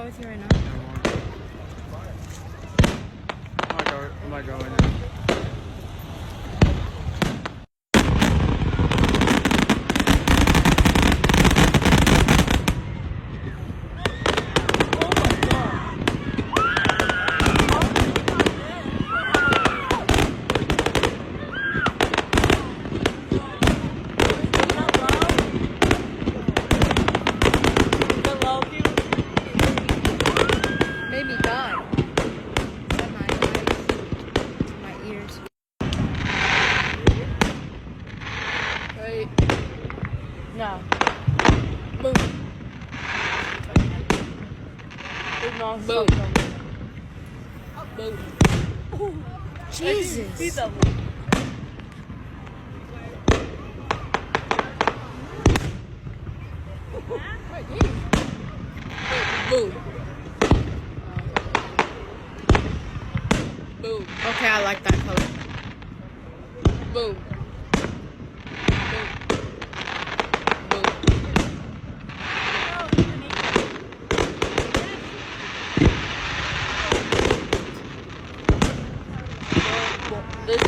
go with you right now. I might go right now. Made me die. My ears. Wait. No. Boom. Boom. Boom. Jesus. He's up. Boom. Boom. Okay, I like that color. Boom. Boom. This